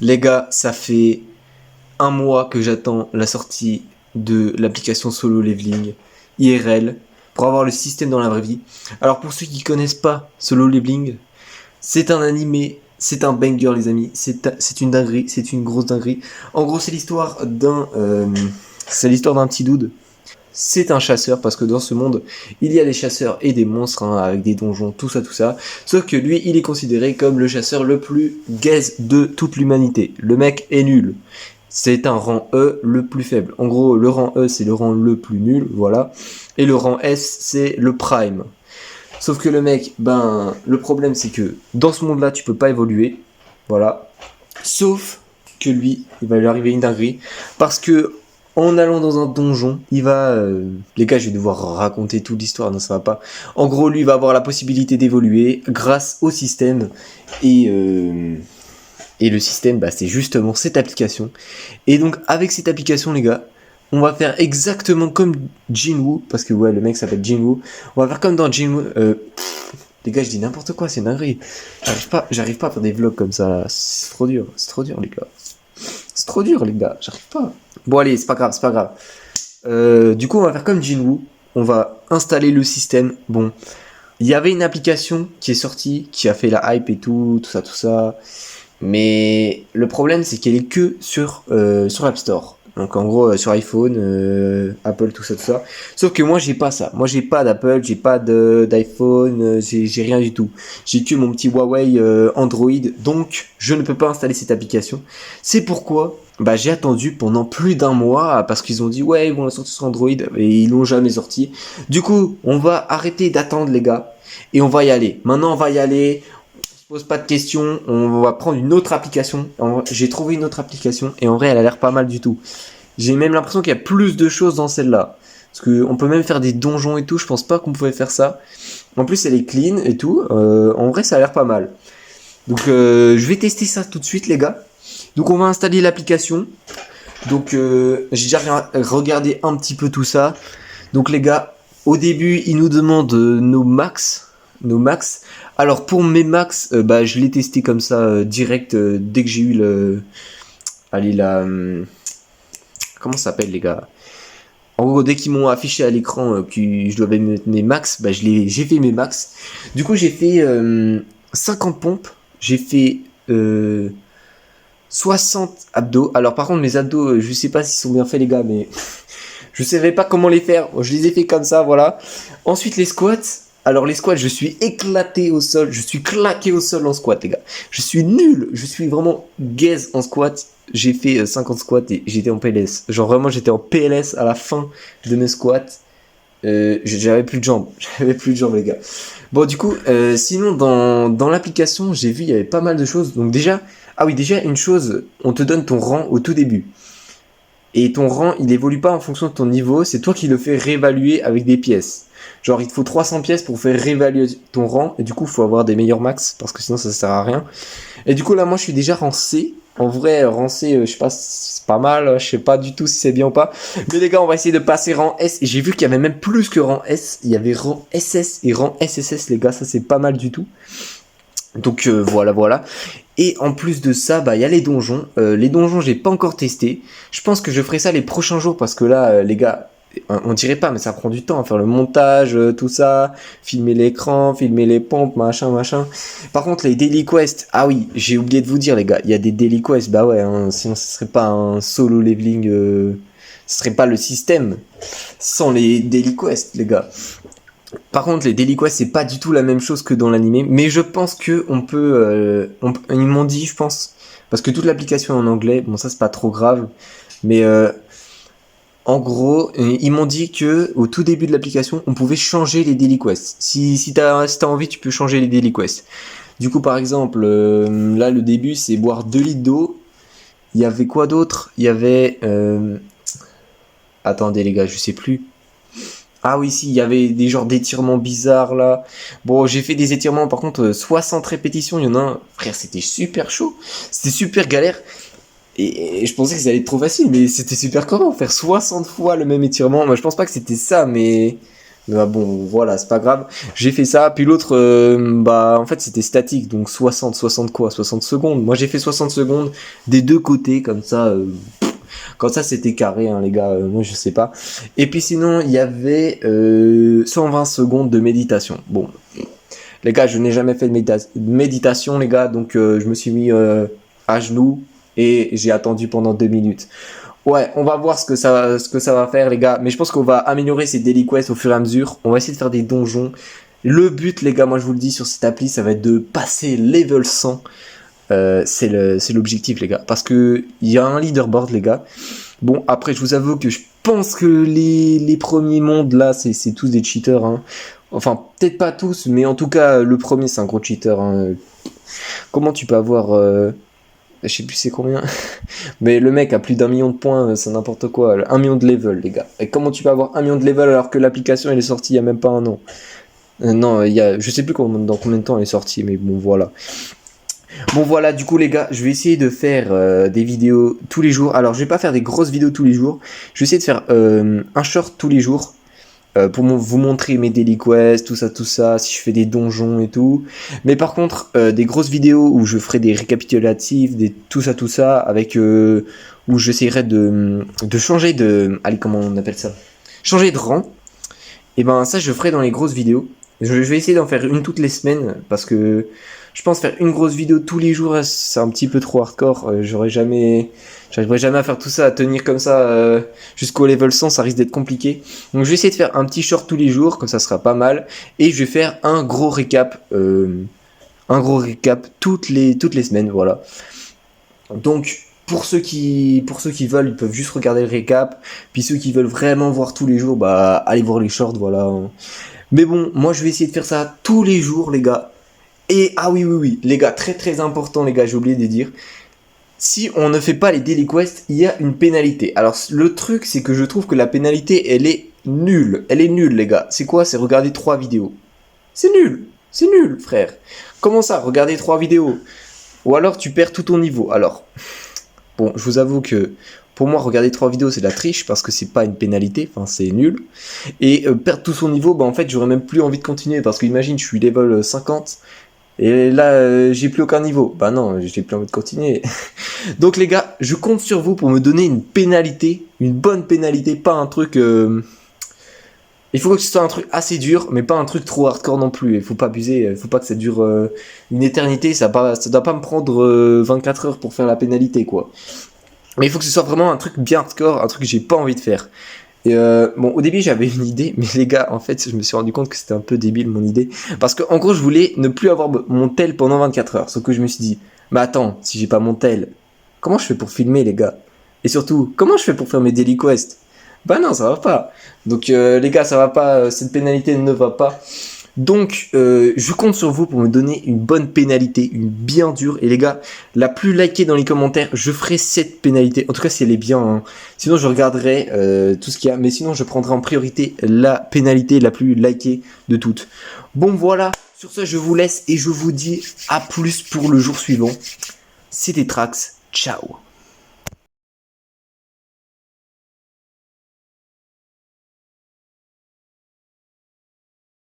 Les gars, ça fait un mois que j'attends la sortie de l'application Solo Leveling IRL pour avoir le système dans la vraie vie. Alors pour ceux qui connaissent pas Solo Leveling, c'est un animé, c'est un banger les amis, c'est une dinguerie, c'est une grosse dinguerie. En gros c'est l'histoire d'un petit dude. C'est un chasseur parce que dans ce monde, il y a des chasseurs et des monstres hein, avec des donjons, tout ça, tout ça. Sauf que lui, il est considéré comme le chasseur le plus gaze de toute l'humanité. Le mec est nul. C'est un rang E le plus faible. En gros, le rang E, c'est le rang le plus nul, voilà. Et le rang S, c'est le prime. Sauf que le mec, le problème, c'est que dans ce monde-là, tu peux pas évoluer. Voilà. Sauf que lui, il va lui arriver une dinguerie. Parce que, en allant dans un donjon, il va... Les gars, je vais devoir raconter toute l'histoire, non, ça va pas. En gros, lui, il va avoir la possibilité d'évoluer grâce au système. Et le système, c'est justement cette application. Et donc, avec cette application, les gars, on va faire exactement comme Jinwoo, parce que ouais, le mec s'appelle Jinwoo. On va faire comme dans Jinwoo. Les gars, je dis n'importe quoi, c'est une dinguerie. J'arrive pas à faire des vlogs comme ça. C'est trop dur, les gars. C'est trop dur, les gars. J'arrive pas. Bon, allez, c'est pas grave, c'est pas grave. Du coup, on va faire comme Jinwoo. On va installer le système. Bon, il y avait une application qui est sortie, qui a fait la hype et tout ça, tout ça. Mais le problème, c'est qu'elle est que sur l'App Store. Donc en gros, sur iPhone, Apple, tout ça, tout ça. Sauf que moi, j'ai pas ça. Moi, j'ai pas d'Apple, j'ai pas d'iPhone, j'ai rien du tout. J'ai que mon petit Huawei Android. Donc, je ne peux pas installer cette application. C'est pourquoi j'ai attendu pendant plus d'un mois parce qu'ils ont dit ouais, ils vont la sortir sur Android et ils l'ont jamais sorti. Du coup, on va arrêter d'attendre, les gars. Et on va y aller. Maintenant, on va y aller. Pose pas de questions, on va prendre une autre application. J'ai trouvé une autre application et en vrai elle a l'air pas mal du tout. J'ai même l'impression qu'il y a plus de choses dans celle-là. Parce qu'on peut même faire des donjons et tout, je pense pas qu'on pouvait faire ça. En plus elle est clean et tout, en vrai ça a l'air pas mal. Donc je vais tester ça tout de suite les gars. Donc on va installer l'application. Donc j'ai déjà regardé un petit peu tout ça. Donc les gars, au début ils nous demandent nos max. Alors pour mes max, je l'ai testé comme ça direct dès que j'ai eu le. Allez la. Comment ça s'appelle les gars? En gros dès qu'ils m'ont affiché à l'écran que je dois mettre mes max, j'ai fait mes max. Du coup j'ai fait 50 pompes, j'ai fait 60 abdos. Alors par contre mes abdos, je sais pas s'ils sont bien faits les gars, mais je savais pas comment les faire. Je les ai fait comme ça, voilà. Ensuite les squats. Alors les squats, je suis éclaté au sol, je suis claqué au sol en squat, les gars. Je suis nul, je suis vraiment gaze en squat. J'ai fait 50 squats et j'étais en PLS. Genre vraiment, j'étais en PLS à la fin de mes squats. J'avais plus de jambes, les gars. Bon, du coup, sinon dans l'application, j'ai vu il y avait pas mal de choses. Donc déjà, ah oui, déjà une chose, on te donne ton rang au tout début. Et ton rang, il évolue pas en fonction de ton niveau, c'est toi qui le fais réévaluer avec des pièces. Genre, il te faut 300 pièces pour faire réévaluer ton rang, et du coup, il faut avoir des meilleurs max, parce que sinon, ça sert à rien. Et du coup, là, moi, je suis déjà rang C. En vrai, rang C, je sais pas, c'est pas mal, je sais pas du tout si c'est bien ou pas. Mais les gars, on va essayer de passer rang S. Et j'ai vu qu'il y avait même plus que rang S. Il y avait rang SS et rang SSS, les gars, ça c'est pas mal du tout. Donc voilà. Et en plus de ça, il y a les donjons. Les donjons, j'ai pas encore testé. Je pense que je ferai ça les prochains jours parce que là, les gars, on dirait pas, mais ça prend du temps à faire le montage, tout ça, filmer l'écran, filmer les pompes, machin. Par contre, les daily quests, ah oui, j'ai oublié de vous dire, les gars, il y a des daily quests, bah ouais, hein, sinon ce serait pas un solo leveling, ce serait pas le système sans les daily quests, les gars. Par contre, les Daily Quest, c'est pas du tout la même chose que dans l'animé, mais je pense que on peut, ils m'ont dit, je pense, parce que toute l'application est en anglais, bon ça c'est pas trop grave, mais en gros, ils m'ont dit que au tout début de l'application, on pouvait changer les Daily Quests. Si t'as envie, tu peux changer les Daily Quests. Du coup, par exemple, là le début c'est boire 2 litres d'eau. Il y avait quoi d'autre? Il y avait, attendez les gars, je sais plus. Ah oui, si, il y avait des genres d'étirements bizarres là. Bon, j'ai fait des étirements, par contre, 60 répétitions, il y en a un. Frère, c'était super chaud. C'était super galère. Et je pensais que ça allait être trop facile, mais c'était super comment faire 60 fois le même étirement. Moi, je pense pas que c'était ça, mais Bah bon, voilà, c'est pas grave. J'ai fait ça, puis l'autre, bah en fait c'était statique, donc 60 quoi, 60 secondes. Moi j'ai fait 60 secondes des deux côtés, comme ça, quand ça c'était carré, hein, les gars, moi je sais pas. Et puis sinon, il y avait 120 secondes de méditation. Bon, les gars, je n'ai jamais fait de méditation, les gars, donc je me suis mis à genoux et j'ai attendu pendant 2 minutes. Ouais, on va voir ce que ça va faire, les gars. Mais je pense qu'on va améliorer ces daily quests au fur et à mesure. On va essayer de faire des donjons. Le but, les gars, moi je vous le dis sur cette appli, ça va être de passer level 100. C'est l'objectif, les gars. Parce que il y a un leaderboard, les gars. Bon, après, je vous avoue que je pense que les premiers mondes, là, c'est tous des cheaters. Hein. Enfin, peut-être pas tous, mais en tout cas, le premier, c'est un gros cheater. Hein. Comment tu peux avoir... je sais plus c'est combien. Mais le mec a plus d'1 million de points, c'est n'importe quoi. 1 million de level, les gars. Et comment tu peux avoir 1 million de level alors que l'application elle est sortie il y a même pas un an? Non, je sais plus dans combien de temps elle est sortie, mais bon voilà. Bon voilà, du coup les gars, je vais essayer de faire des vidéos tous les jours. Alors je vais pas faire des grosses vidéos tous les jours. Je vais essayer de faire un short tous les jours. Pour vous montrer mes daily quests, tout ça, si je fais des donjons et tout. Mais par contre, des grosses vidéos où je ferai des récapitulatifs, tout ça, avec où j'essaierai de changer de, allez comment on appelle ça, changer de rang. Et ben ça, je ferai dans les grosses vidéos. Je vais essayer d'en faire une toutes les semaines parce que je pense faire une grosse vidéo tous les jours, c'est un petit peu trop hardcore. J'arriverai jamais à faire tout ça, à tenir comme ça jusqu'au level 100, ça risque d'être compliqué. Donc je vais essayer de faire un petit short tous les jours, comme ça sera pas mal. Et je vais faire un gros récap toutes les semaines, voilà. Donc pour ceux qui veulent, ils peuvent juste regarder le récap. Puis ceux qui veulent vraiment voir tous les jours, bah allez voir les shorts, voilà. Mais bon, moi je vais essayer de faire ça tous les jours, les gars. Et ah oui, les gars, très très important, les gars, j'ai oublié de dire. Si on ne fait pas les daily quests, il y a une pénalité. Alors le truc, c'est que je trouve que la pénalité, elle est nulle. Elle est nulle, les gars. C'est quoi? C'est regarder 3 vidéos. C'est nul, frère. Comment ça, regarder 3 vidéos? Ou alors tu perds tout ton niveau. Alors, bon, je vous avoue que pour moi, regarder 3 vidéos, c'est de la triche parce que c'est pas une pénalité, enfin c'est nul. Et perdre tout son niveau, bah en fait, j'aurais même plus envie de continuer parce que imagine, je suis level 50 et là, j'ai plus aucun niveau. Bah non, j'ai plus envie de continuer. Donc les gars, je compte sur vous pour me donner une pénalité, une bonne pénalité, pas un truc... Il faut que ce soit un truc assez dur, mais pas un truc trop hardcore non plus. Il faut pas abuser, il faut pas que ça dure une éternité, ça doit pas me prendre 24 heures pour faire la pénalité, quoi. Mais il faut que ce soit vraiment un truc bien hardcore, un truc que j'ai pas envie de faire. Et bon, au début j'avais une idée, mais les gars, en fait, je me suis rendu compte que c'était un peu débile mon idée. Parce que en gros, je voulais ne plus avoir mon tel pendant 24 heures. Sauf que je me suis dit, mais attends, si j'ai pas mon tel, comment je fais pour filmer, les gars? Et surtout, comment je fais pour faire mes daily quests? Bah non, ça va pas. Donc les gars, ça va pas, cette pénalité ne va pas. Donc, je compte sur vous pour me donner une bonne pénalité, une bien dure. Et les gars, la plus likée dans les commentaires, je ferai cette pénalité. En tout cas, si elle est bien. Hein. Sinon, je regarderai tout ce qu'il y a. Mais sinon, je prendrai en priorité la pénalité la plus likée de toutes. Bon, voilà. Sur ce, je vous laisse et je vous dis à plus pour le jour suivant. C'était Trax. Ciao.